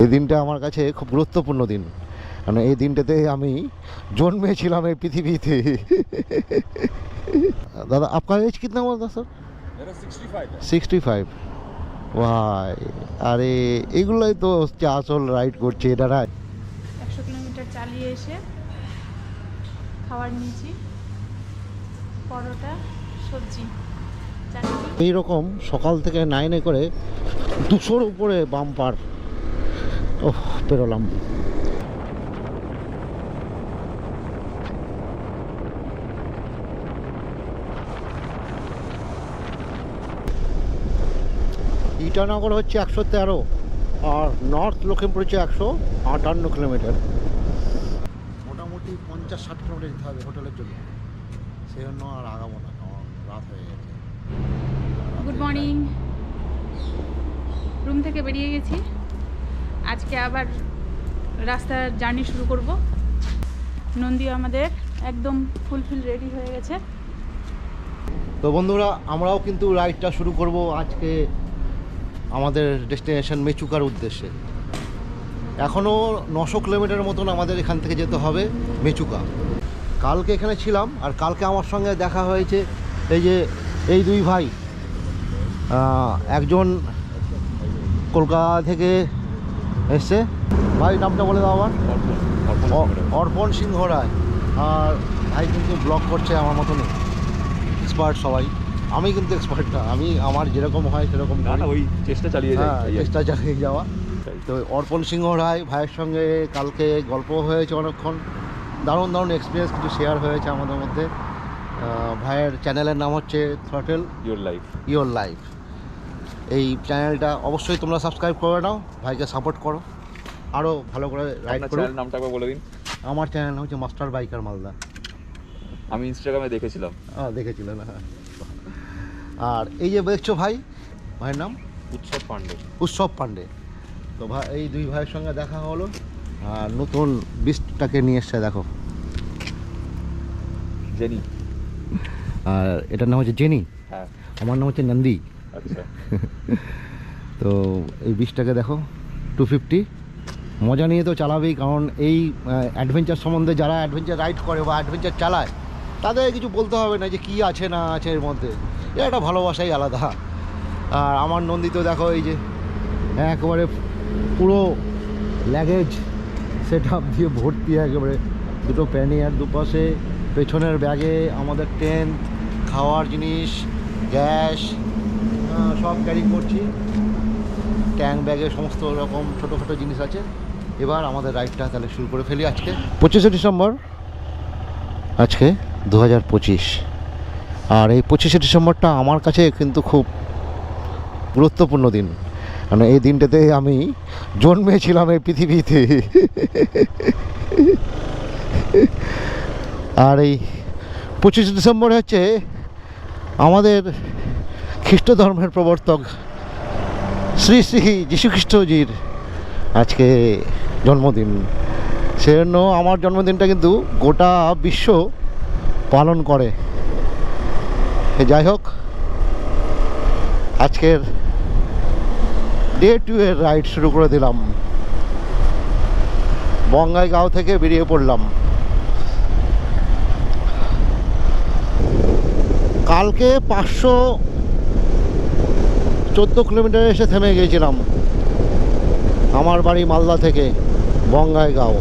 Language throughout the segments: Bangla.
এই দিনটা আমার কাছে খুব গুরুত্বপূর্ণ দিন, কারণ এই দিনটাতে আমি জন্মেছিলাম এই পৃথিবীতে। দাদা আপনার এজ কিতনা हुआ था सर? मेरा 65 है। 65। ভাই আরে এগুলোই তো হচ্ছে আসল রাইড করছে এটারা। 100 কিলোমিটার চালিয়ে এসে খাবার নিয়েছি, পরোটা, সবজি, চাটনি। এইরকম সকাল থেকে 9-এ করে 200-র উপরে বাম্পার পেরোলাম। ইটানগর হচ্ছে 113 আর নর্থ লখিমপুর হচ্ছে 158 কিলোমিটার। মোটামুটি 50-60 কিলোমিটার যেতে হবে হোটেলের জন্য, সেই জন্য আর আগাবো না, কারণ রাত হয়ে গেছে। Good morning. রুম থেকে বেরিয়ে গেছি, আজকে আবার রাস্তার জার্নি শুরু করব। নন্দী আমাদের একদম ফুলফিল রেডি হয়ে গেছে। তো বন্ধুরা, আমরাও কিন্তু রাইডটা শুরু করব আজকে আমাদের ডেস্টিনেশন মেচুকার উদ্দেশ্যে। এখনও 900 কিলোমিটার মতন আমাদের এখান থেকে যেতে হবে মেচুকা। কালকে এখানে ছিলাম, আর কালকে আমার সঙ্গে দেখা হয়েছে এই যে এই দুই ভাই। একজন কলকাতা থেকে এসছে, ভাই নামটা বলে দাও আবার। অর্পণ সিংহ রায়। আর ভাই কিন্তু ব্লগ করছে আমার মতনই, এক্সপার্ট সবাই। আমি কিন্তু এক্সপার্ট না, আমি আমার যেরকম হয় সেরকম না ওই চেষ্টা চালিয়ে চেষ্টা চালিয়ে যাওয়া। তো অর্পণ সিংহ রায় ভাইয়ের সঙ্গে কালকে গল্প হয়েছে অনেকক্ষণ, দারুণ দারুণ এক্সপিরিয়েন্স কিছু শেয়ার হয়েছে আমাদের মধ্যে। ভাইয়ের চ্যানেলের নাম হচ্ছে থ্রটেল ইয়োর লাইফ। এই চ্যানেলটা অবশ্যই তোমরা সাবস্ক্রাইব করে নাও, ভাইকে সাপোর্ট করো, আরও ভালো করে রাইড করো। নামটা একবার বলে দিন। আমার চ্যানেল হচ্ছে মাস্টার বাইকার মালদা। আমি ইনস্টাগ্রামে দেখেছিলাম। দেখেছিলেন? হ্যাঁ। আর এই যে দেখছো ভাই, ভাইয়ের নাম উৎসব পাণ্ডে। তো ভাই এই দুই ভাইয়ের সঙ্গে দেখা হলো, আর নতুন বিস্টটাকে নিয়ে এসছে দেখো, জেনি। আর এটার নাম হচ্ছে জেনি, হ্যাঁ আমার নাম হচ্ছে নন্দী। আচ্ছা। তো এই বিস্টটাকে দেখো 250। মজা নিয়ে তো চালাবেই, কারণ এই অ্যাডভেঞ্চার সম্বন্ধে যারা অ্যাডভেঞ্চার রাইড করে বা অ্যাডভেঞ্চার চালায় তাদের কিছু বলতে হবে না যে কী আছে না আছে এর মধ্যে, এটা একটা ভালোবাসাই আলাদা। আর আমার নন্দী তো দেখো এই যে একেবারে পুরো লাগেজ সেট আপ দিয়ে ভর্তি, একেবারে দুটো প্যানিয়ার দুপাশে, পেছনের ব্যাগে আমাদের টেন্ট, খাওয়ার জিনিস, গ্যাস সব ক্যারি করছি। ট্যাঙ্ক ব্যাগে সমস্ত রকম ছোটোখাটো জিনিস আছে। এবার আমাদের রাইডটা তাহলে শুরু করে ফেলি। আজকে 25শে ডিসেম্বর, আজকে 2025। আর এই 25শে ডিসেম্বরটা আমার কাছে কিন্তু খুব গুরুত্বপূর্ণ দিন, কারণ এই দিনটাতে আমি জন্মেছিলাম এই পৃথিবীতে। আর এই 25শে ডিসেম্বর হচ্ছে আমাদের খ্রিস্ট ধর্মের প্রবর্তক শ্রী শ্রী যীশুখ্রিস্টজির আজকে জন্মদিন। সেজন্য আমার জন্মদিনটা কিন্তু গোটা বিশ্ব পালন করে। যাই হোক, আজকের ডে 2 এর রাইড শুরু করে দিলাম। বঙ্গাইগাঁও থেকে বেরিয়ে পড়লাম। কালকে 514 কিলোমিটার এসে থেমে গিয়েছিলাম আমার বাড়ি মালদা থেকে বঙ্গাইগাঁও।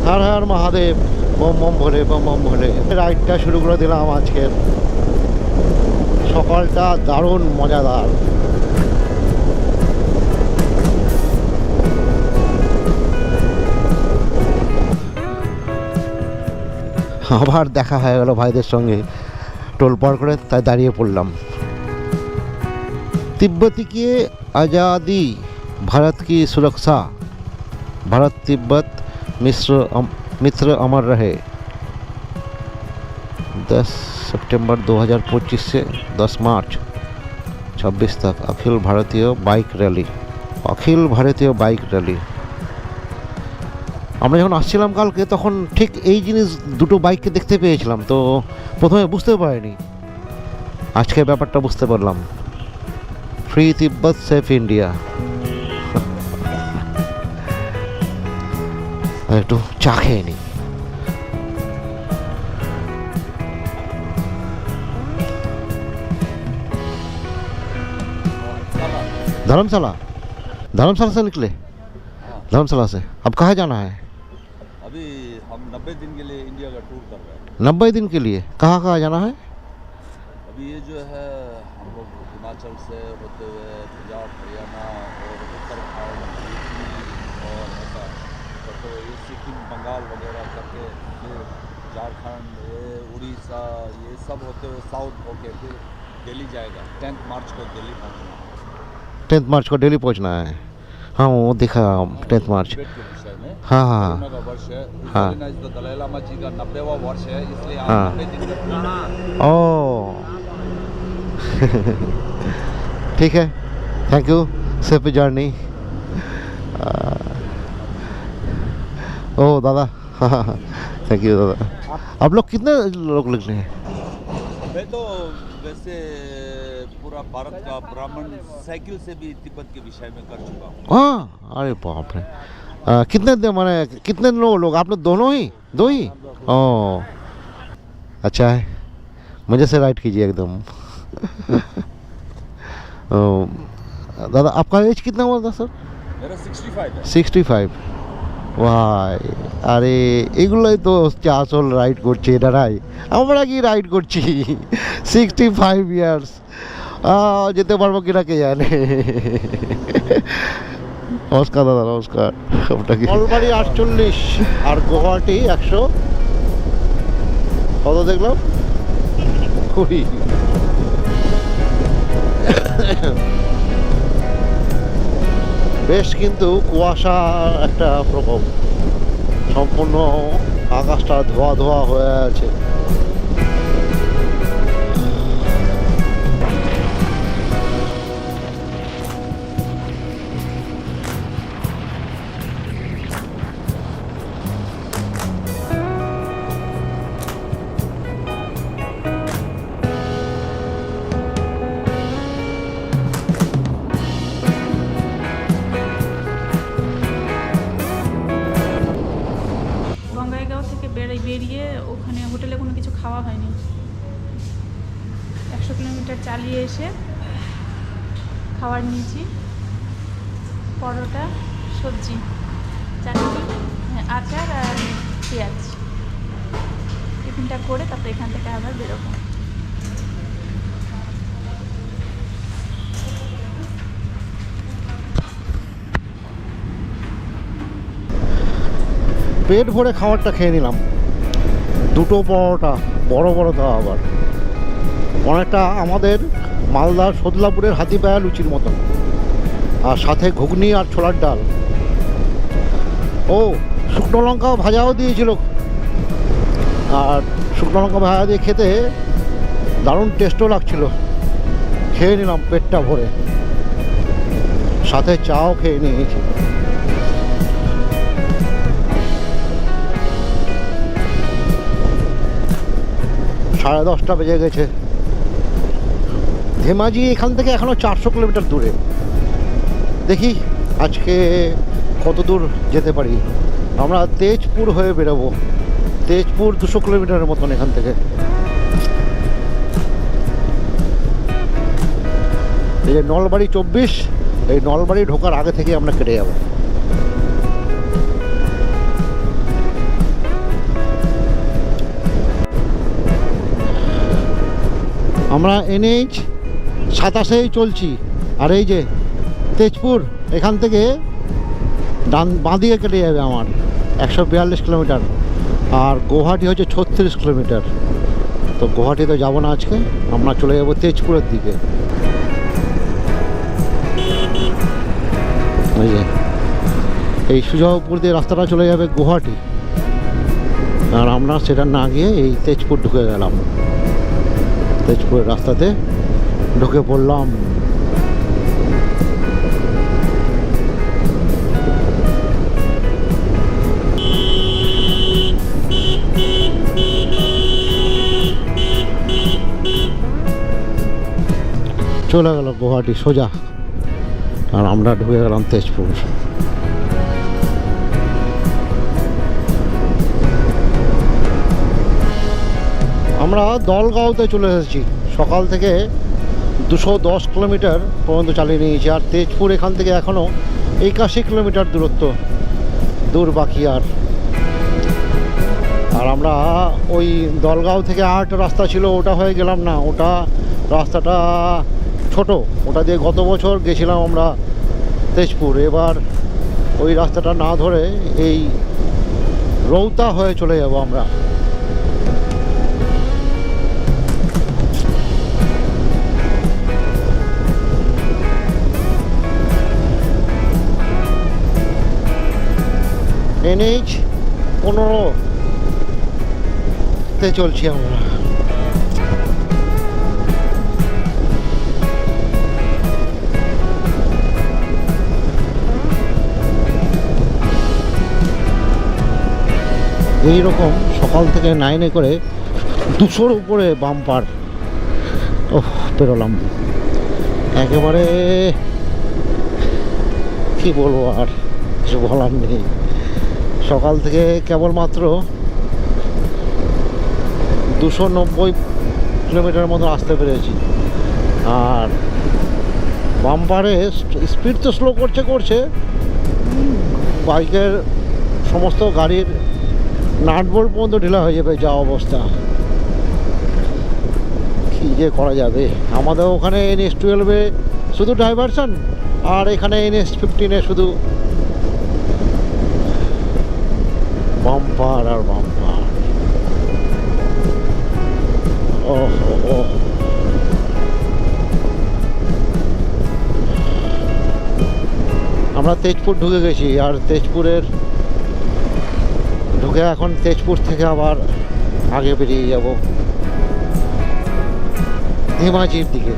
হর হর মহাদেব, বম বম ভোলে বম বম ভোলে। রাইডটা শুরু করে দিলাম আজকের। সকালটা দারুণ মজাদার। আবার দেখা হয়ে গেল ভাইদের সঙ্গে, টোল পার করে তাই দাঁড়িয়ে পড়লাম। तिब्बती की आज़ादी, भारत की सुरक्षा, भारत तिब्बत मित्र अमर रहे। 10 सितंबर 2025 से 10 मार्च 26 तक अखिल भारतीय बाइक रैली। আমরা যখন আসছিলাম কালকে, তখন ঠিক এই জিনিস দুটো বাইককে দেখতে পেয়েছিলাম, তো প্রথমে বুঝতে পারিনি। আজকে ব্যাপারটা বুঝতে পারলাম। ফ্রি তিব্বত সেফ ইন্ডিয়া। একটু চা খেয়ে নিই। धर्मशाला, धर्मशाला से निकले? धर्मशाला से। अब कहाँ जाना है? अभी हम 90 दिन के लिए इंडिया का टूर कर रहे हैं। 90 दिन के लिए कहाँ कहाँ जाना है? अभी ये जो है हम लोग हिमाचल से होते हुए पंजाब, हरियाणा और उत्तराखंड और ऐसा तो ये सिक्किम, बंगाल वगैरह करके फिर झारखंड, ये उड़ीसा, ये सब होते हुए साउथ होके फिर दिल्ली जाएगा। 10 मार्च को दिल्ली पहुँचना है। 10 मार्च को दिल्ली पहुँचना है। हाँ वो देखा 10 मार्च। टिबेट के विषय में हाँ हाँ कोरोना का वर्ष है। हाँ। तो दलाई लामा जी का 90वां वर्ष है, इसलिए आज हाँ। 90 दिन का टूर। ओ ठीक है, थैंक यू, सेफ जर्नी। ओ दादा, थैंक यू दादा। आप लोग कितने लोग निकले हैं? मैं तो वैसे पूरा भारत का ब्राह्मण साइकिल से भी तिब्बत के विषय में कर चुका हूँ। हाँ, अरे बाप रे। माने कितने लोग आप लोग? दोनों ही, दो ही? ओ अच्छा है, मुझे से राइट कीजिए एकदम। ओ, दादा आपका एज कितना हुआ था सर? मेरा 65 है। 65। ভাই আরে এগুলোই তো হচ্ছে আসল রাইড করছে এনারাই, আমরা কি রাইড করছি? 65 ইয়ার্স, যেতে পারবো কিনা কে জানে। নমস্কার দাদা, নমস্কার। আপনাকে নলবাড়ি 48 আর গুয়াহাটি 100 কত দেখলাম? 20। বেশ কিন্তু কুয়াশা একটা প্রকোপ, সম্পূর্ণ আকাশটা ধোয়া ধোয়া হয়ে আছে। বঙ্গাইগাঁও থেকে বেরিয়ে ওখানে হোটেলে কোনো কিছু খাওয়া হয়নি। 100 কিলোমিটার চালিয়ে এসে খাবার নিয়েছি, পরোটা, সবজি, চাটনি, আচার আর পেঁয়াজ। টিফিনটা করে তারপরে এখান থেকে আবার বেরোবো। পেট ভরে খাবারটা খেয়ে নিলাম, দুটো পরোটা, বড় বড় তাও আবার, অনেকটা আমাদের মালদার সদলাপুরের হাতিপায়া লুচির মতন, আর সাথে ঘুগনি আর ছোলার ডাল। ও শুকনো লঙ্কাও ভাজাও দিয়েছিল, আর শুকনো লঙ্কা ভাজা দিয়ে খেতে দারুণ টেস্টও লাগছিল। খেয়ে নিলাম পেটটা ভরে, সাথে চাও খেয়ে নিয়েছি। 10:30 বেজে গেছে। ধেমাজি এখান থেকে এখনও 400 কিলোমিটার দূরে। দেখি আজকে কত দূর যেতে পারি। আমরা তেজপুর হয়ে বেরোবো, তেজপুর 200 কিলোমিটারের মতন এখান থেকে। এই যে নলবাড়ি 24, এই নলবাড়ি ঢোকার আগে থেকে আমরা কেটে যাব। আমরা NH 27 চলছি, আর এই যে তেজপুর এখান থেকে বাঁ দিকে কেটে যাবে আমার 142 কিলোমিটার, আর গুয়াহাটি হচ্ছে 36 কিলোমিটার। তো গুয়াহাটি তো যাবো না আজকে, আমরা চলে যাবো তেজপুরের দিকে। এই সুজাপুর দিয়ে রাস্তাটা চলে যাবে গুয়াহাটি, আর আমরা সেটা না গিয়ে এই তেজপুর ঢুকে গেলাম। তেজপুরের রাস্তাতে ঢুকে পড়লাম। চলে গেল গুয়াহাটি সোজা, আর আমরা ঢুকে গেলাম তেজপুর। আমরা দলগাঁওতে চলে এসেছি। সকাল থেকে 210 কিলোমিটার পর্যন্ত চালিয়ে নিয়েছি, আর তেজপুর এখান থেকে এখনও 81 কিলোমিটার দূরত্ব দূর বাকি। আর আমরা ওই দলগাঁও থেকে আরেকটা রাস্তা ছিল, ওটা হয়ে গেলাম না, ওটা রাস্তাটা ছোট, ওটা দিয়ে গত বছর গেছিলাম আমরা তেজপুর। এবার ওই রাস্তাটা না ধরে এই রৌতা হয়ে চলে যাব আমরা। NH 15-তে চলছি আমরা। এইরকম সকাল থেকে 9-এ করে 200-র উপরে বাম্পার পেরোলাম। একেবারে কি বলবো, আর কিছু বলার নেই। সকাল থেকে কেবলমাত্র 290 কিলোমিটার মতো আসতে পেরেছি। আর বাম্পারে স্পিড তো স্লো করছে, বাইকের সমস্ত গাড়ির নাট বোল্ট পর্যন্ত ঢিলা হয়ে যাবে, যা অবস্থা। কী যে করা যাবে। আমাদের ওখানে NH 12-এ শুধু ডাইভারশন, আর এখানে NH 15-এ শুধু বাম্পার আর বাম্পার। ও আমরা তেজপুর ঢুকে গেছি, আর তেজপুরের ঢুকে এখন তেজপুর থেকে আবার আগে বেরিয়ে যাব ধেমাজির দিকে।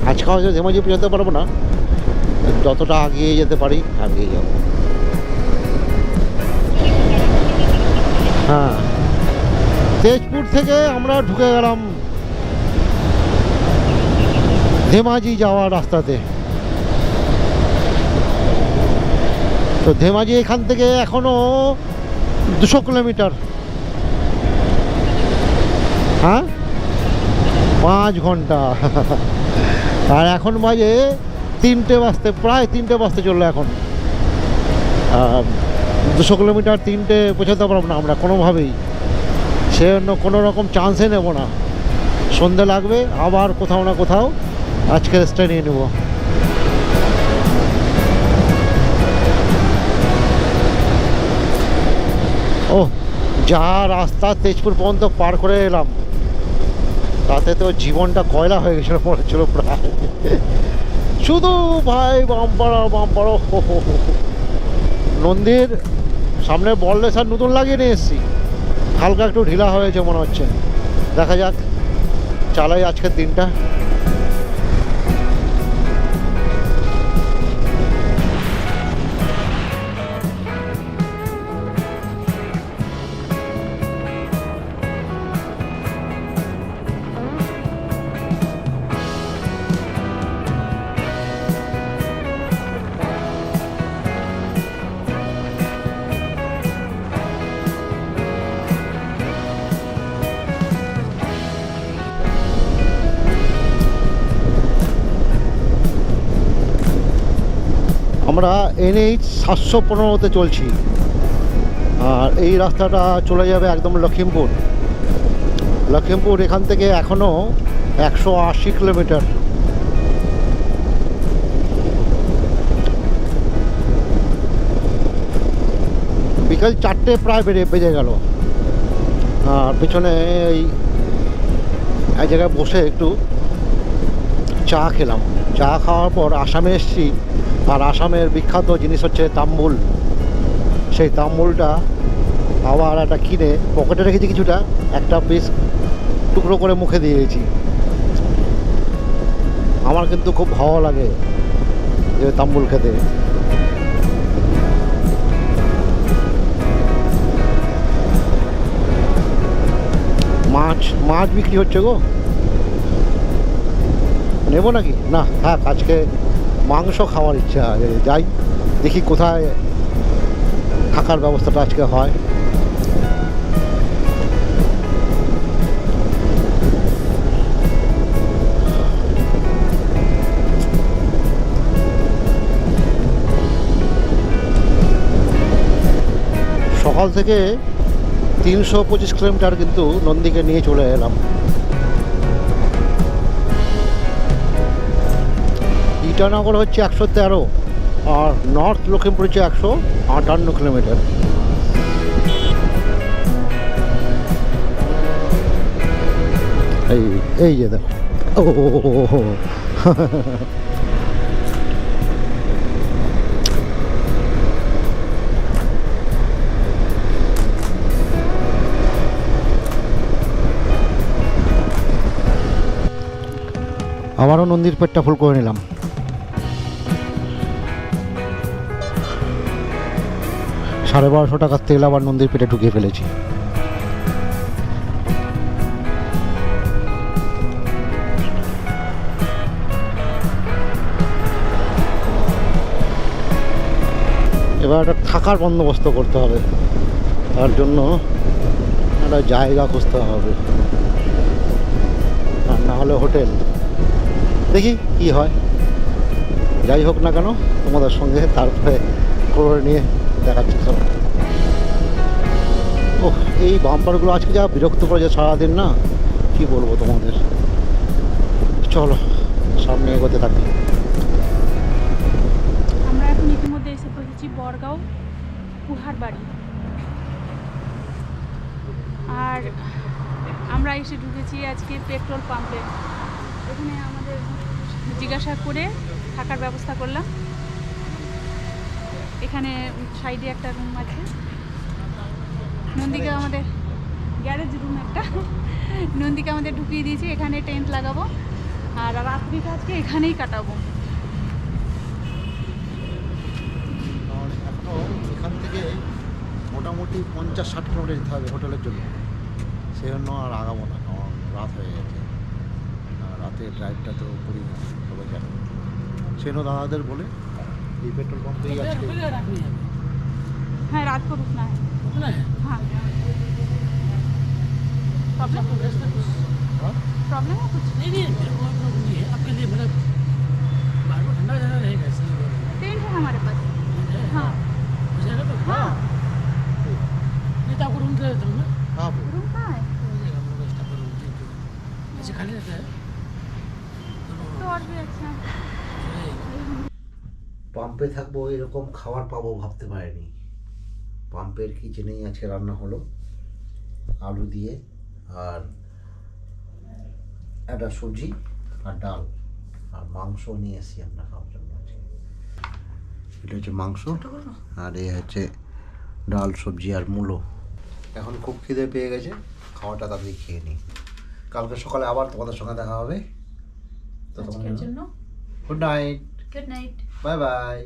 আজকে হয়তো ধেমাজি যেতে পারবো না, যতটা আগিয়ে যেতে পারি আগিয়ে যাব। হ্যাঁ, তেজপুর থেকে আমরা ঢুকে গেলাম ধেমাজি যাওয়ার রাস্তাতে। তো ধেমাজি এখান থেকে এখনো 200 কিলোমিটার। হ্যাঁ, 5 ঘন্টা। আর এখন বাজে 3টে বাজতে, প্রায় 3টে বাজতে চললো এখন। 200 কিলোমিটার 3টে পৌঁছাতে পারবো না আমরা কোনোভাবেই, সে জন্য কোনো রকম চান্সে নেব না। সন্ধে লাগবে, আবার কোথাও না কোথাও আজকে রেস্টে নিয়ে নেব। ও যা রাস্তা তেজপুর পর্যন্ত পার করে এলাম, তাতে তো জীবনটা কয়লা হয়ে গেছিলো মনে হচ্ছিল প্রায়। শুধু ভাই বাম্পার আর বাম্পার। নন্দীর সামনে বললেসার নতুন লাগিয়ে নিয়ে এসেছি, হালকা একটু ঢিলা হয়েছে মনে হচ্ছে। দেখা যাক, চালাই আজকের দিনটা। আমরা NH 715-তে চলছি, আর এই রাস্তাটা চলে যাবে একদম লখিমপুর। লখিমপুর এখান থেকে এখনও 180 কিলোমিটার। বিকাল 4টে প্রায় বেজে গেল। আর পেছনে এই এক জায়গায় বসে একটু চা খেলাম। চা খাওয়ার পর আসামে এসেছি, আর আসামের বিখ্যাত জিনিস হচ্ছে তাম্বুল। সেই তাম্বুলটা আবার একটা কিনে পকেটে রেখেছি কিছুটা, একটা পিস টুকরো করে মুখে দিয়েছি। আমার কিন্তু খুব ভালো লাগে যে তাম্বুল খেতে। মাছ বিক্রি হচ্ছে গো, নেবো নাকি? না থাক, আজকে মাংস খাওয়ার ইচ্ছা যাই দেখি কোথায় থাকার ব্যবস্থাটা আজকে হয়। সকাল থেকে 325 কিলোমিটার কিন্তু নন্দীকে নিয়ে চলে এলাম। ইটানগর হচ্ছে 113 আর নর্থ লখিমপুর হচ্ছে 158 কিলোমিটার। এই যে দেখো, ও আবারও নন্দীর পেটটা ফুল করে নিলাম। $1250 টাকার তেল আবার নন্দীর পেটে ঢুকিয়ে ফেলেছি। এবার একটা থাকার বন্দোবস্ত করতে হবে, তার জন্য একটা জায়গা খুঁজতে হবে, আর না হলে হোটেল। দেখি কি হয়, যাই হোক না কেন তোমাদের সঙ্গে তারপরে করে নিয়ে দেখাচ্ছি সব। ও এই বাম্পারগুলো আজকে যা বিরক্ত করে যে সারাদিন, না কি বলবো তোমাদের। চলো সামনে এগোতে থাকি। আমরা এখন ইতিমধ্যে এসে পৌঁছেছি বড়গাঁও কুহার বাড়ি। আর আমরা এসে ঢুকেছি আজকে পেট্রোল পাম্পে। এখানে আমাদের জিজ্ঞাসা করে থাকার ব্যবস্থা করলাম। এখানে সাইডে একটা রুম আছে, নন্দীকে আমাদের গ্যারেজ রুম একটা, নন্দীকে আমাদের ঢুকিয়ে দিয়েছি। এখানে টেন্ট লাগাবো আর রাত্রিটা আজকে এখানেই কাটাবো। এখনো এখান থেকে মোটামুটি 50-60 কিলোমিটার যেতে হবে হোটেলের জন্য, সেই জন্য আর আগাবো না, কারণ রাত হয়ে গেছে। রাতে ড্রাইভটা তো করি না, সবাই জানে। সেজন্য দাদাদের বলে এই পেট্রোল পাম্পেই আজকে। हाँ रात को रुकना है। हाँ प्रॉब्लम प्रॉब्लम है कुछ? नहीं मेरे को प्रॉब्लम नहीं है आपके लिए, मतलब बाहर को ठंडा ज़्यादा रहेगा इसलिए बोल रहे टेंट है हमारे पास। हैं। हाँ हो जाएगा तो हाँ नहीं तो आपको रूम दे देता हूँ मैं, हाँ रूम कहाँ है? हो जाएगा हम लोग स्टाफ का रूम ऐसे खाली रहता है तो और भी अच्छा है। পাম্পে থাকবো এরকম খাবার পাবো ভাবতে পারিনি। পাম্পের কিচেনেই আজকে রান্না হলো, আলু দিয়ে আর একটা সবজি আর ডাল আর মাংস নিয়ে এসেছি আমরা খাওয়ার জন্য আজকে। এটা হচ্ছে মাংস আর এ হচ্ছে ডাল, সবজি আর মূলো। এখন খুব খিদে পেয়ে গেছে, খাওয়াটা তাড়াতাড়ি খেয়ে নিই। কালকে সকালে আবার তোমাদের সঙ্গে দেখা হবে। তো আজকের জন্য good night, good night. Bye bye.